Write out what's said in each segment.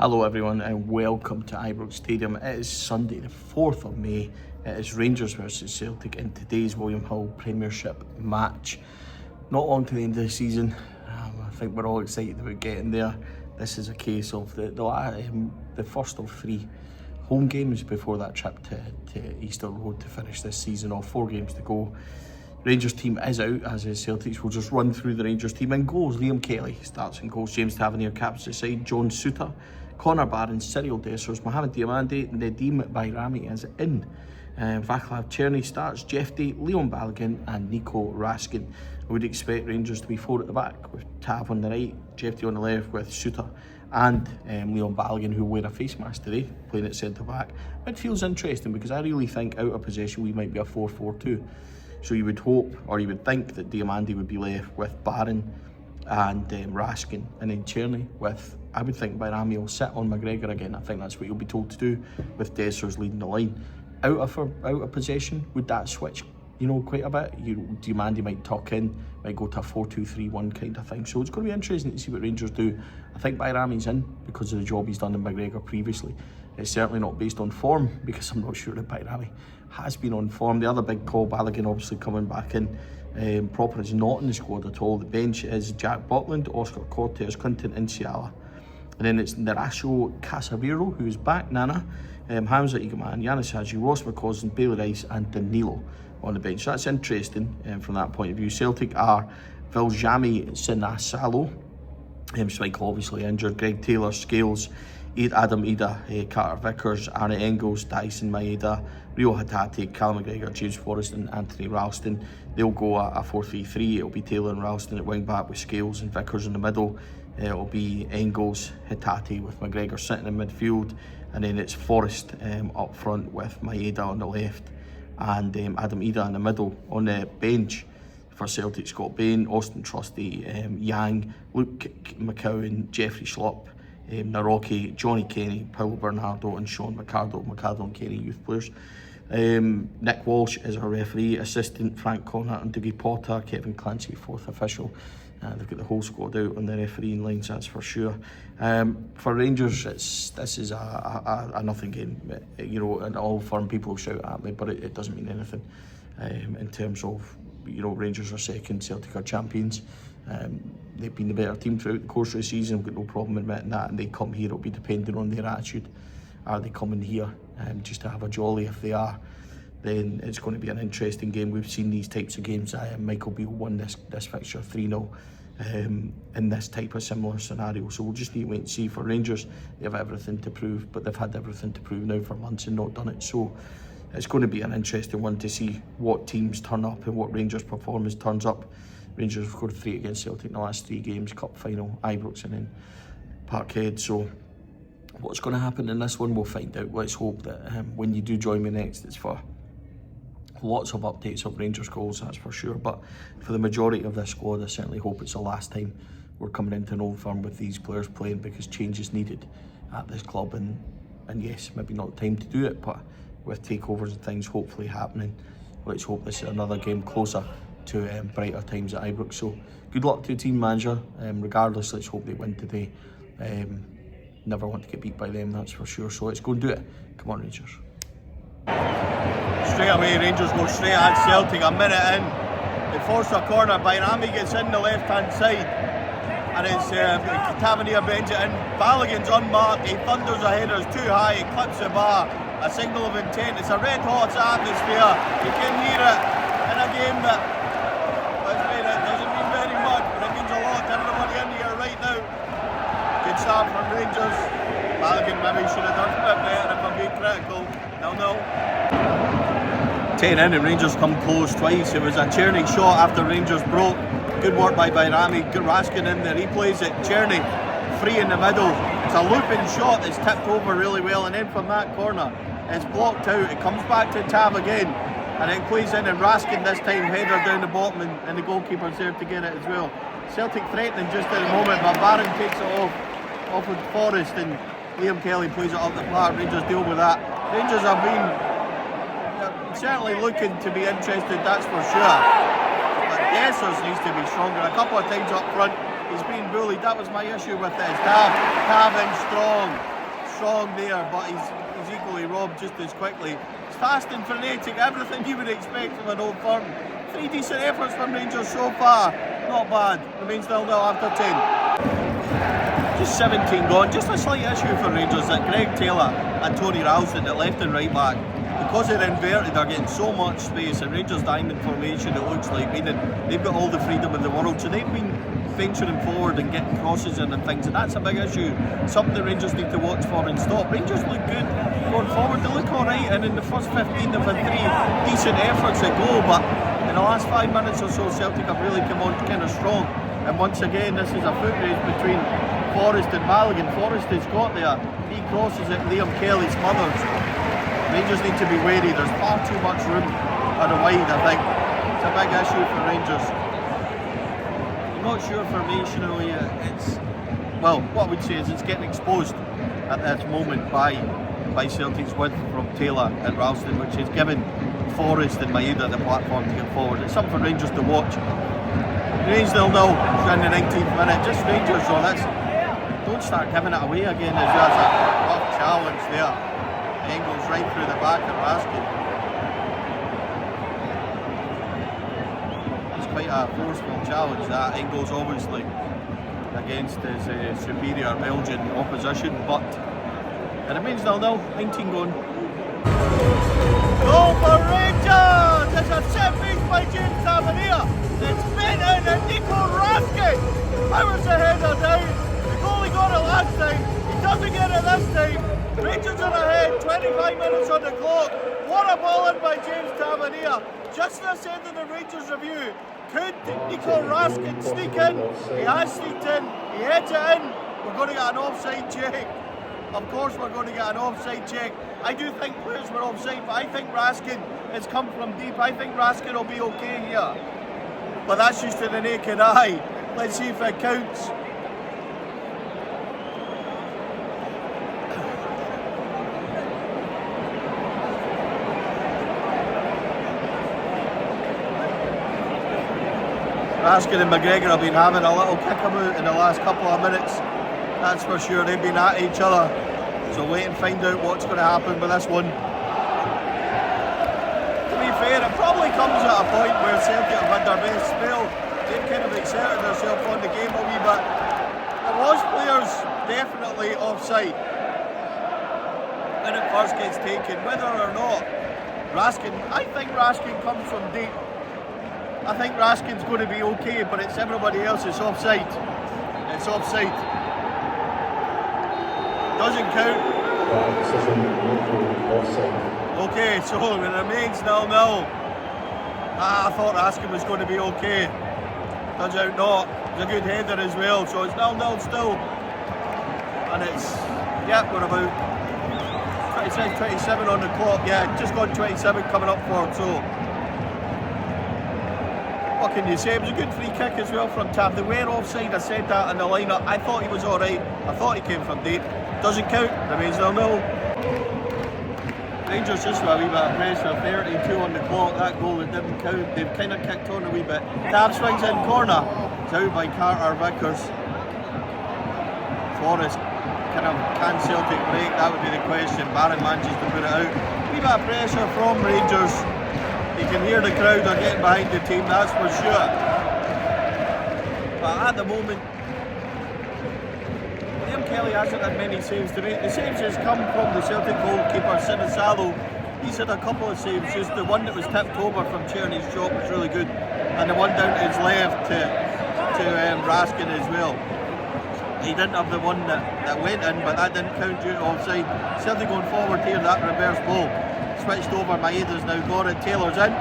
Hello everyone and welcome to Ibrox Stadium. It is Sunday the 4th of May. It is Rangers versus Celtic in today's William Hill Premiership match. Not long to the end of the season. I think we're all excited about getting there. This is a case of the first of 3 home games before that trip to Easter Road to finish this season off. 4 games to go. Rangers team is out, as is Celtic's. We'll just run through the Rangers team. In goals, Liam Kelly starts in goals. James Tavernier caps the side. John Souttar, Connor Barron, Cyril Dessers, Mohamed Diamande, Nedim Bayrami is in. Vaclav Cherny starts. Jeff Day, Leon Balogun and Nico Raskin. I would expect Rangers to be 4 at the back with Tav on the right, Jeff Day on the left with Souttar and Leon Balogun, who will wear a face mask today, playing at centre back. Midfield's interesting because I really think out of possession we might be a 4-4-2. So you would hope, or you would think, that Diamande would be left with Barron and Raskin, and then Cherny with, I would think Bayrami will sit on McGregor again. I think that's what you'll be told to do, with Dessers leading the line. Out of possession, would that switch, quite a bit? Diamande might tuck in, might go to a 4-2-3-1 kind of thing. So it's going to be interesting to see what Rangers do. I think Bayrami's in because of the job he's done in McGregor previously. It's certainly not based on form, because I'm not sure that Bayrami has been on form. The other big call, Balogun obviously coming back in. Proper is not in the squad at all. The bench is Jack Butland, Oscar Cortez, Quinton Inciala. And then it's Naracio Casaviro, who's back, Nana, Hamza Igaman, Yanis Hadji, Ross McCausland, Bailey Rice and Danilo on the bench. So that's interesting from that point of view. Celtic are Viljami Sinasalo, Schmeichel obviously injured, Greg Taylor, Scales, Adam Ida, Carter Vickers, Arne Engels, Dyson Maeda, Rio Hatate, Cal McGregor, James Forrest and Anthony Ralston. They'll go a 4-3-3. It'll be Taylor and Ralston at wing back with Scales and Vickers in the middle. It'll be Engels, Hatate with McGregor sitting in midfield, and then it's Forrest up front with Maeda on the left and Adam Ida in the middle. On the bench for Celtic, Scott Bain, Austin Trusty, Yang, Luke McCowan, Jeffrey Schlupp, Naroki, Johnny Kenny, Paulo Bernardo and Sean McArdle and Kenny youth players. Nick Walsh is our referee, assistant Frank Connor and Dougie Potter, Kevin Clancy 4th official. They've got the whole squad out on the refereeing lines, that's for sure. For Rangers, this is a nothing game. And all firm people shout at me, but it doesn't mean anything in terms of, Rangers are second, Celtic are champions. They've been the better team throughout the course of the season. I've got no problem admitting that, and they come here, it'll be depending on their attitude. Are they coming here just to have a jolly? If they are, then it's going to be an interesting game. We've seen these types of games. Michael Beale won this fixture 3-0 in this type of similar scenario. So we'll just need to wait and see. For Rangers, they have everything to prove, but they've had everything to prove now for months and not done it. So it's going to be an interesting one to see what teams turn up and what Rangers' performance turns up. Rangers have scored 3 against Celtic in the last 3 games, Cup final, Ibrox and then Parkhead. So what's going to happen in this one, we'll find out. Let's hope that when you do join me next, it's for lots of updates of Rangers goals, that's for sure. But for the majority of this squad, I certainly hope it's the last time we're coming into an Old Firm with these players playing, because change is needed at this club. And yes, maybe not the time to do it, but with takeovers and things hopefully happening, let's hope this is another game closer to brighter times at Ibrox. So good luck to the team manager. Regardless, let's hope they win today. Never want to get beat by them, that's for sure. So let's go and do it. Come on, Rangers. Straight away, Rangers go straight at Celtic. A minute in, they force a corner. Bayrami gets in the left-hand side, and it's Tavernier bends it in. Balogun's unmarked. He thunders a header, it's too high. He clips the bar. A signal of intent. It's a red-hot atmosphere. You can hear it in a game that, let's say, it doesn't mean very much, but it means a lot to everybody in here right now. Good start from Rangers. Balogun maybe should have done a bit better if I'm being critical. 0-0. 10 in and Rangers come close twice. It was a Cherny shot after Rangers broke. Good work by Bayrami. Good Raskin in there. He plays it. Cherny free in the middle. It's a looping shot that's tipped over really well, and then from that corner it's blocked out. It comes back to Tav again, and it plays in, and Raskin this time header down the bottom, and the goalkeeper's there to get it as well. Celtic threatening just at the moment, but Barron takes it off with Forrest, and Liam Kelly plays it up the park. Rangers deal with that. Rangers have been certainly looking to be interested, that's for sure. But Dessers needs to be stronger. A couple of times up front, He's been bullied. That was my issue with this. Davin strong there, but he's equally robbed just as quickly. It's fast and frenetic, everything you would expect from an Old Firm. 3 decent efforts from Rangers so far. Not bad. Remains 0-0 after 10. Just 17 gone. Just a slight issue for Rangers that Greg Taylor and Tony Ralston at left and right back, because they're inverted, are getting so much space, and Rangers diamond formation, it looks like, meaning they've got all the freedom in the world, so they've been venturing forward and getting crosses in and things, and that's a big issue. Something the Rangers need to watch for and stop. Rangers look good going forward, they look alright, and in the first 15 they've had 3 decent efforts at goal, but in the last 5 minutes or so Celtic have really come on kind of strong. And once again, this is a foot race between Forrest and Balogun. Forrest has got there, he crosses it, Liam Kelly smothers. Rangers need to be wary, there's far too much room on the wide, I think. It's a big issue for Rangers. I'm not sure formationally it's, well, what I would say is it's getting exposed at this moment by Celtic's width from Taylor and Ralston, which has given Forrest and Maeda the platform to get forward. It's something for Rangers to watch. Rangers 0-0 in the 19th minute, just Rangers, so don't start giving it away again. There's a tough challenge there. Engels right through the back of Raskin. It's quite a forceful challenge that. Engels obviously against his superior Belgian opposition, but it remains 0-0, 19 gone. Goal for Rangers! It's a set piece by James Tavernier. It's Benton and Nico Raskin powers the header down. The goalie got it last time, he doesn't get it this time. Rangers are ahead, 25 minutes on the clock. What a ball in by James Tavernier. Just as I said in the Rangers review, could Nico Raskin sneak in? He has sneaked in, he heads it in. We're going to get an offside check. Of course we're going to get an offside check. I do think players were offside, but I think Raskin has come from deep. I think Raskin will be okay here. But that's just to the naked eye. Let's see if it counts. Raskin and McGregor have been having a little kick-about in the last couple of minutes. That's for sure. They've been at each other. So wait and find out what's going to happen with this one. To be fair, it probably comes at a point where Celtic have had their best spell. They've kind of exerted themselves on the game a wee bit. There was players definitely offside when it first gets taken, whether or not Raskin, I think Raskin comes from deep. I think Raskin's going to be okay, but it's everybody else that's offside. It's offside. Doesn't count. Okay, so it remains 0-0. I thought Raskin was going to be okay. Turns out not. It's a good header as well, so it's 0-0 still. And it's, yeah, we're about 26, 27 on the clock. Yeah, just gone 27 coming up for it, so. What can you say? It was a good free kick as well from Tab. They were offside, I said that in the lineup. I thought he was alright. I thought he came from deep. Doesn't count, remains 0-0. Rangers just with a wee bit of pressure, 32 on the clock. That goal that didn't count, they've kind of kicked on a wee bit. Tab swings in corner, it's out by Carter Vickers. Forrest, can Celtic break? That would be the question. Barron manages to put it out. A wee bit of pressure from Rangers. You can hear the crowd are getting behind the team, that's for sure. But at the moment, Liam Kelly hasn't had many saves to make. The saves has come from the Celtic goalkeeper, Sinisalo. He's had a couple of saves, just the one that was tipped over from Tierney's shot was really good. And the one down to his left to Raskin as well. He didn't have the one that went in, but that didn't count due to offside. Celtic going forward here, that reverse ball. Switched over, Maeda's now got it, Taylor's in.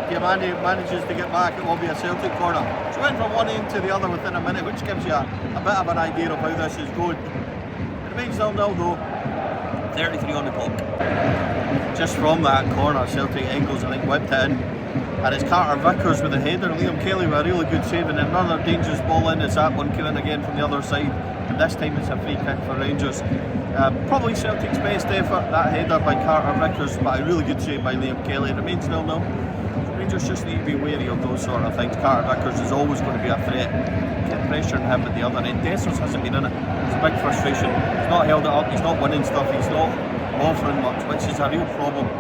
Diamandi manages to get back, it will be a Celtic corner. So went from one end to the other within a minute, which gives you a bit of an idea of how this is going. It remains 0-0 though, 33 on the clock. Just from that corner, Celtic Engels I think whipped it in. And it's Carter Vickers with the header, Liam Kelly with a really good save, and another dangerous ball in as that one came in again from the other side. And this time it's a free kick for Rangers. Probably Celtic's best effort, that header by Carter Vickers, but a really good save by Liam Kelly. It remains 0-0. Rangers just need to be wary of those sort of things. Carter Vickers is always going to be a threat. Keep pressuring him at the other end. Dessers hasn't been in it. It's a big frustration. He's not held it up. He's not winning stuff. He's not offering much, which is a real problem.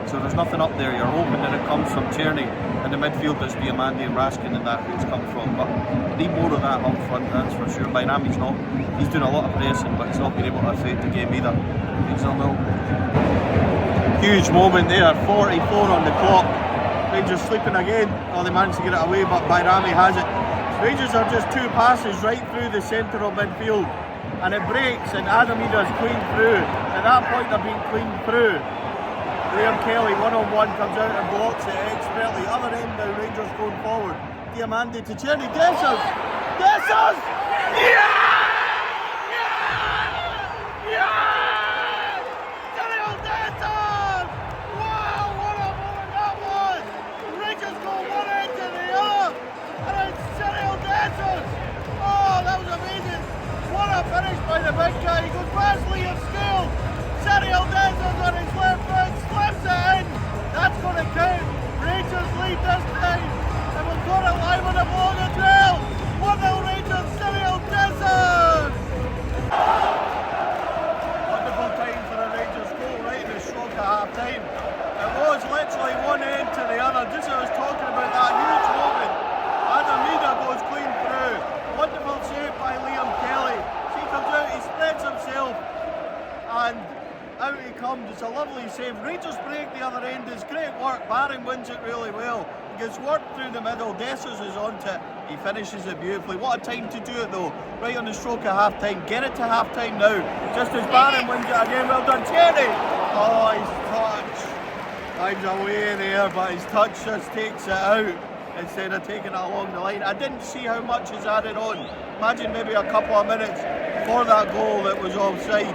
So there's nothing up there. You're hoping that it comes from Tierney in the midfield. That's Diamandi and Raskin and that who's come from. But need more of that up front, that's for sure. Bainami's not. He's doing a lot of pressing, but he's not been able to affect the game either. He's 0-0. Huge moment there. 44 on the clock. Rangers sleeping again. Oh, they managed to get it away, but Bainami has it. Rangers are just 2 passes right through the centre of midfield, and it breaks, and Adam Ida's cleaned through. At that point, they're being cleaned through. Liam Kelly one-on-one comes out and blocks it expertly. Other end now, Rangers going forward. Diamandi to Tierney. Dessers! Dessers! Yeah! Yeah! Yeah! Daniel Dessers! Wow, what a moment that was! Rangers go one end to the other, and it's Daniel Dessers! Oh, that was amazing! What a finish by the big guy. He goes past Liam's skill. Daniel Dessers on his left foot, slips it in. That's going to count. Rangers lead this time, and we've got it live on the blog as well. 1-0 Rangers, Daniel Dessers. Wonderful time for the Rangers goal right in the stroke of half time. It was literally one end to the other. Just as I was talking about that huge moment, Adam Ida goes clean through. Wonderful save by Liam Kelly. He comes out, he spreads himself, and out he comes. It's a lovely save. Rangers break the other end. It's great work. Barron wins it really well. He gets worked through the middle. Dessers is onto it. He finishes it beautifully. What a time to do it though. Right on the stroke of half time. Get it to half time now. Just as Barron wins it again. Well done, Tierney. Oh, his touch. Time's away there, but his touch just takes it out instead of taking it along the line. I didn't see how much is added on. Imagine maybe a couple of minutes for that goal that was offside.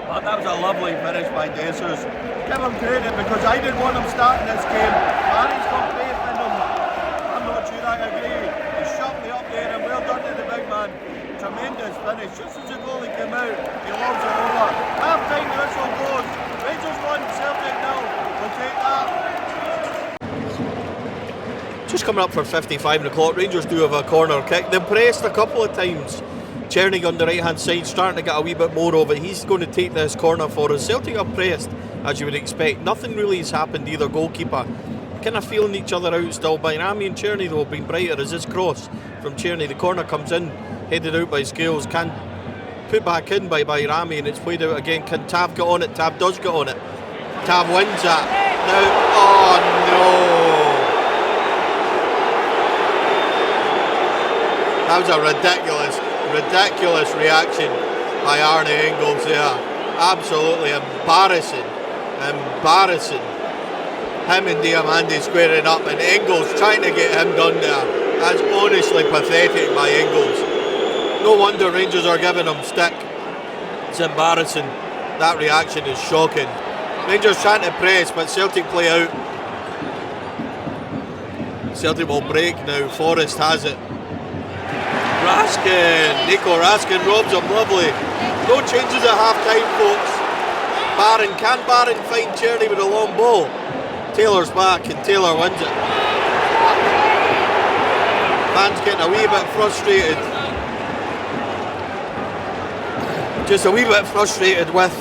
But that was a lovely finish by Dessers. Give him credit because I didn't want him starting this game. Barry's got faith in him. I'm not sure I agree. He's shot me up there and well done to the big man. Tremendous finish. Just as the goalie came out, he loves it over. Half time the whistle goes. Rangers 1, Celtic 0. We'll take that. Just coming up for 55 o'clock. Rangers do have a corner kick. They pressed a couple of times. Cherning on the right hand side, starting to get a wee bit more of it. He's going to take this corner for us. Celtic are pressed, as you would expect. Nothing really has happened, either goalkeeper kind of feeling each other out still. Bainami and Cherny though have been brighter as this cross from Cherny. The corner comes in, headed out by Scales, can put back in by Bainami, and it's played out again. Can Tav get on it? Tav does get on it. Tav wins that. Now, oh no! That was a ridiculous reaction by Arne Engels there. Absolutely embarrassing. Him and Diamandi squaring up, and Engels trying to get him done there. That's honestly pathetic by Engels. No wonder Rangers are giving him stick. It's embarrassing. That reaction is shocking. Rangers trying to press, but Celtic play out. Celtic will break now. Forrest has it. Nico Raskin robs him, lovely. No changes at half time, folks. Can Barron find Tierney with a long ball? Taylor's back and Taylor wins it. Fans getting a wee bit frustrated. Just a wee bit frustrated with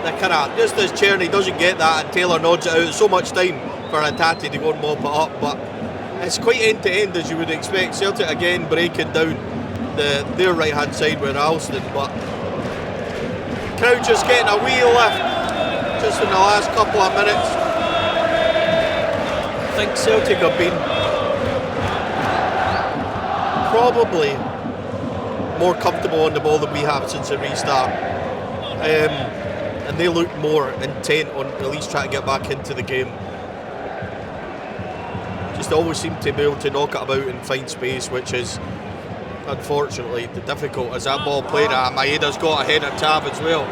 the kind of, just as Tierney doesn't get that and Taylor nods it out. So much time for Atati to go and mop it up, but it's quite end to end as you would expect. Celtic again breaking down their right hand side with Alston, but crowd just getting a wee lift just in the last couple of minutes. I think Celtic have been probably more comfortable on the ball than we have since the restart, and they look more intent on at least trying to get back into the game. Just always seem to be able to knock it about and find space, which is unfortunately the difficult as that ball played at. Maeda's got ahead of Tav as well.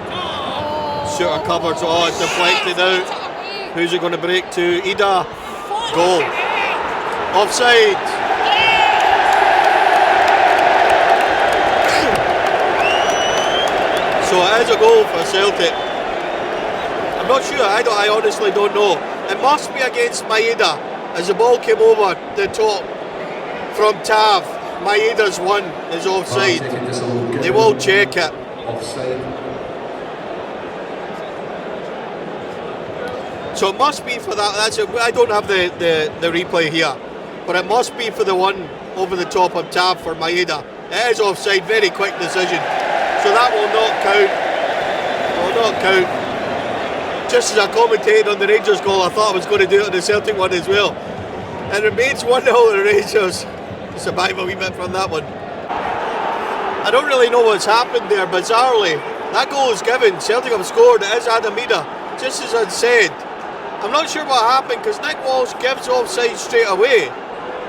Shooter covers, oh, it's deflected out. Who's it going to break to? Ida. Goal. Offside. So it is a goal for Celtic. I'm not sure, I honestly don't know. It must be against Maeda. as the ball came over the top from Tav. Maeda's one is offside. They will check it. So it must be for that. That's it. I don't have the replay here, but it must be for the one over the top of Tav for Maeda. It is offside. Very quick decision. So that will not count. Will not count. Just as I commentated on the Rangers goal, I thought I was going to do it on the Celtic one as well. It remains 1-0 to the Rangers. Survive a wee bit from that one. I don't really know what's happened there. Bizarrely, that goal is given. Celtic have scored. It is Adamida. Just as I'd said. I'm not sure what happened because Nick Walsh gives offside straight away.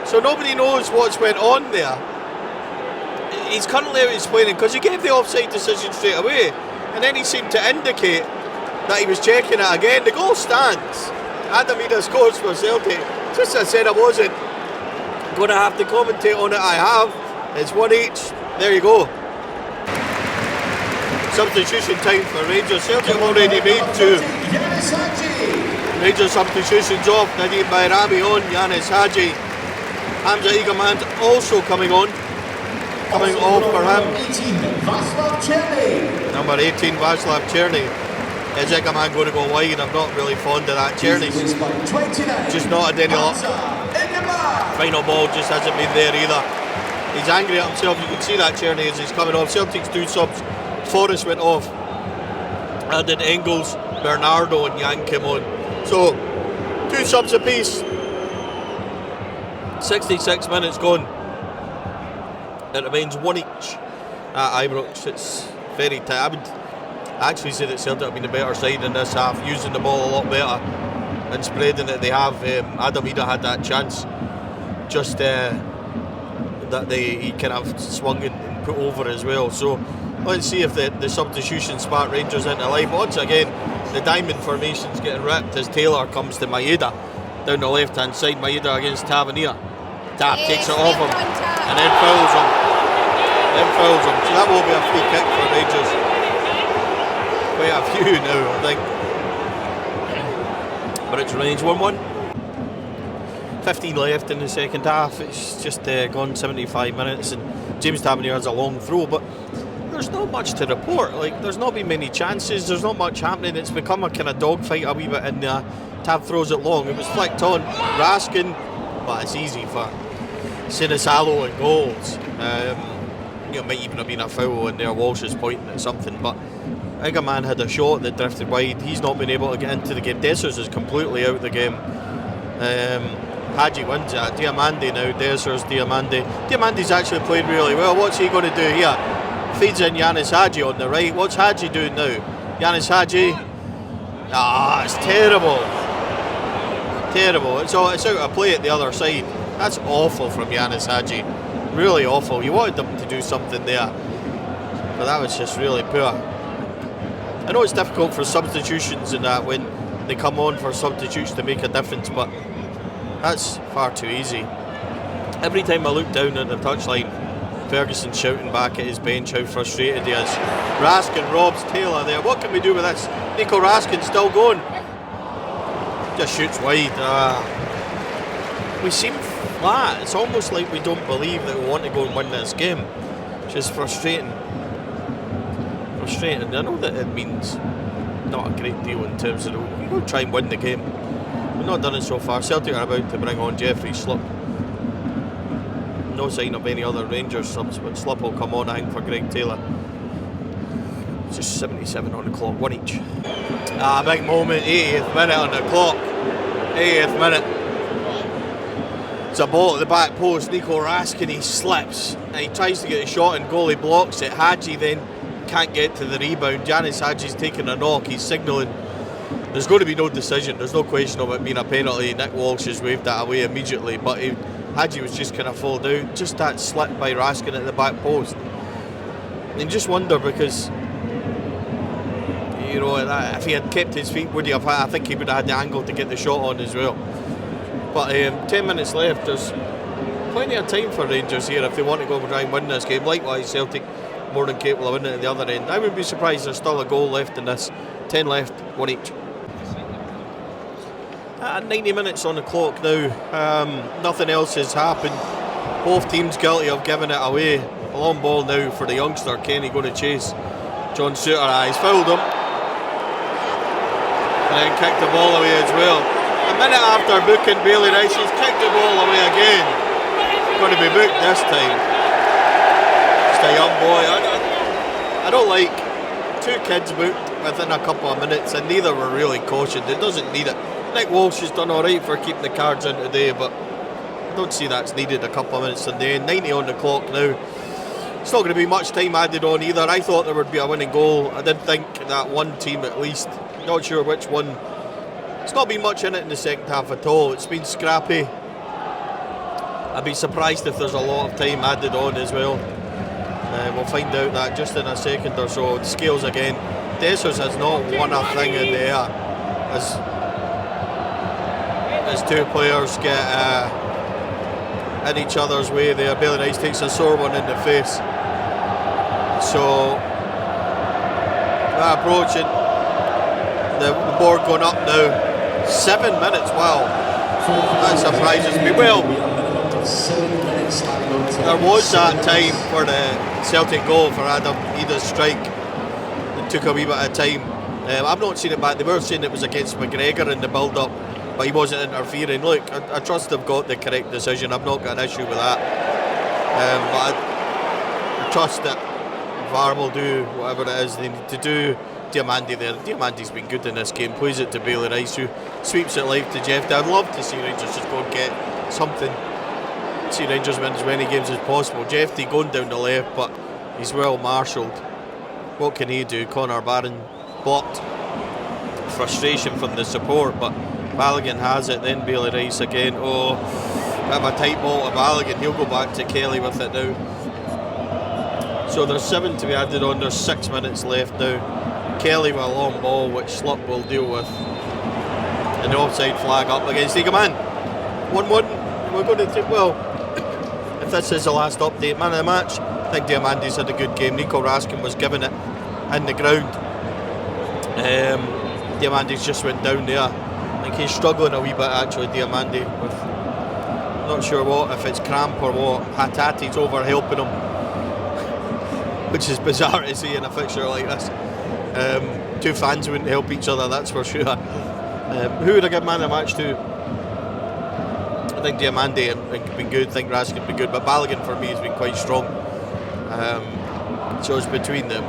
So nobody knows what's went on there. He's currently out explaining because he gave the offside decision straight away. And then he seemed to indicate that he was checking it again. The goal stands. Adamida scores for Celtic. Just as I said, I wasn't going to have to commentate on it. I have. It's 1 each. There you go. Substitution time for Rangers. Celtic have already made 2. Rangers substitutions off. Nadeem Bayrami on. Yanis Hadji. Hamza Egamand also coming on. Coming off for him. Number 18, Václav Černý. Is Egamand going to go wide? I'm not really fond of that. Černy's just not had any luck. Final ball just hasn't been there either. He's angry at himself. You can see that Černý as he's coming off. Celtic's 2 subs. Forrest went off. Added Engels, Bernardo and Yang came on. So 2 subs apiece. 66 minutes gone. It remains 1 each at Ibrox. It's very tight. I would actually say that Celtic have been the better side in this half, using the ball a lot better and spreading it. They have. Adamida had that chance, just that he kind of swung and put over as well. So let's see if the substitution spark Rangers into life. Once again, the diamond formation's getting ripped as Taylor comes to Maeda down the left hand side. Maeda against Tavernier. Tav takes it off him and then fouls him. So that will be a free kick for Rangers. Quite a few now, I think. But it's remains 1-1. 15 left in the second half. It's just gone 75 minutes, and James Tavernier has a long throw, but there's not much to report. Like, there's not been many chances. There's not much happening. It's become a kind of dogfight a wee bit in there. Tav throws it long. It was flicked on. Raskin, but it's easy for Sinisalo and goals. It might even have been a foul in there. Walsh is pointing at something, but Egaman had a shot that drifted wide. He's not been able to get into the game. Dessers is completely out of the game. Hadji wins it. Diamande now. Dessers, Diamande. Diamande's actually played really well. What's he going to do here? Feeds in Yanis Hadji on the right. What's Hadji doing now? Yanis Hadji. It's terrible. Terrible. It's out of play at the other side. That's awful from Yanis Hadji. Really awful. You wanted them to do something there, but that was just really poor. I know it's difficult for substitutions and that when they come on for substitutes to make a difference, but that's far too easy. Every time I look down at the touchline, Ferguson shouting back at his bench how frustrated he is. Raskin robs Taylor there. What can we do with this? Nico Raskin still going. Just shoots wide. We seem flat. It's almost like we don't believe that we want to go and win this game. Which is frustrating. I know that it means not a great deal in terms of we will try and win the game. We've not done it so far. Celtic are about to bring on Jeffrey Slup. No sign of any other Rangers subs, but Slup will come on, I think, for Greg Taylor. It's just 77 on the clock, 1 each. Big moment, 80th minute on the clock. 80th minute. It's a ball at the back post. Nico Raskin, he slips and he tries to get a shot and goalie blocks it. Hadji then can't get to the rebound. Yanis Hadji's taking a knock. He's signalling there's going to be no decision. There's no question of it being a penalty. Nick Walsh has waved that away immediately, but Hadji was just kind of fall down. Just that slip by Raskin at the back post. And you just wonder because, you know, if he had kept his feet, would he have? I think he would have had the angle to get the shot on as well. But 10 minutes left. There's plenty of time for Rangers here if they want to go and try and win this game. Likewise, Celtic more than capable of winning it at the other end. I wouldn't be surprised there's still a goal left in this. 10 left, 1 each. 90 minutes on the clock now. Nothing else has happened. Both teams guilty of giving it away. A long ball now for the youngster. Kenny going to chase John Suter. He's fouled him. And then kicked the ball away as well. A minute after booking Bailey Rice, he's kicked the ball away again. Going to be booked this time. Just a young boy. I don't like two kids booked within a couple of minutes, and neither were really cautioned. It doesn't need it. Nick Walsh has done alright for keeping the cards in today, but I don't see that's needed. A couple of minutes today. 90 on the clock now. It's not going to be much time added on either. I thought there would be a winning goal. I did think that one team at least, not sure which one. It's not been much in it in the second half at all. It's been scrappy. I'd be surprised if there's a lot of time added on as well. We'll find out that just in a second or so. The scales again. Dessers has not won a thing in the air as two players get in each other's way there. Bailey Rice takes a sore one in the face. So approaching the board going up now. 7 minutes, wow, that surprises me. Well, there was that time for the Celtic goal for Adam Ida's strike. It took a wee bit of time. I've not seen it back. They were saying it was against McGregor in the build-up, but he wasn't interfering. Look, I trust they've got the correct decision. I've not got an issue with that. But I trust that VAR will do whatever it is they need to do. Diamandi there. Diamandi's been good in this game. Plays it to Bailey Rice, who sweeps it live to Jeff. I'd love to see Rangers just go and get something. See Rangers win as many games as possible. Jeffy going down the left, but he's well marshalled. What can he do? Connor Barron blocked. Frustration from the support, but Balogun has it. Then Bailey Rice again. Oh, bit of a tight ball to Balogun. He'll go back to Kelly with it now. So there's 7 to be added on. There's 6 minutes left now. Kelly with a long ball, which Slup will deal with. And the offside flag up against Eagleman. 1-1. And we're going to take, well, if this is the last update, man of the match, I think Diamandi's had a good game. Nico Raskin was giving it in the ground. Diamandi's just went down there. I think he's struggling a wee bit actually, Diamandi, with not sure what, if it's cramp or what. Hatati's over helping him, which is bizarre to see in a fixture like this. Two fans wouldn't help each other, that's for sure. Who would I give man of the match to? I think Diamandi has been good. I think Raskin has been good, but Balogun for me has been quite strong. So it's between them.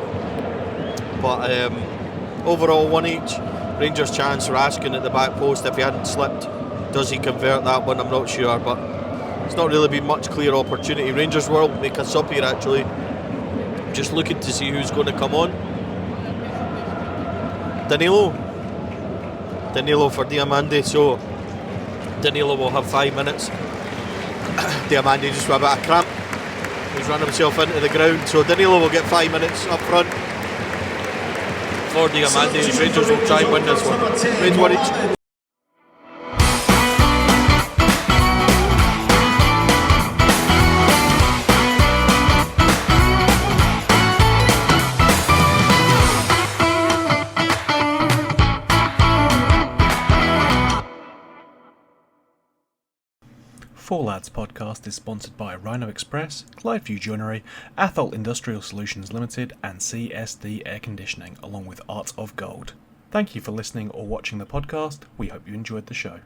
But overall, 1 each. Rangers chance. Raskin at the back post. If he hadn't slipped, does he convert that one? I'm not sure, but it's not really been much clear opportunity. Rangers will make a sub here actually. Just looking to see who's going to come on. Danilo for Diamandi, so Danilo will have 5 minutes. Diamandi just with a bit of cramp. He's run himself into the ground, so Danilo will get 5 minutes up front for Diamandi. Rangers will try and win this one. Rangers 1 each. Four Lads podcast is sponsored by Rhino Express, Clydeview Joinery, Athol Industrial Solutions Limited and CSD Air Conditioning, along with Art of Gold. Thank you for listening or watching the podcast. We hope you enjoyed the show.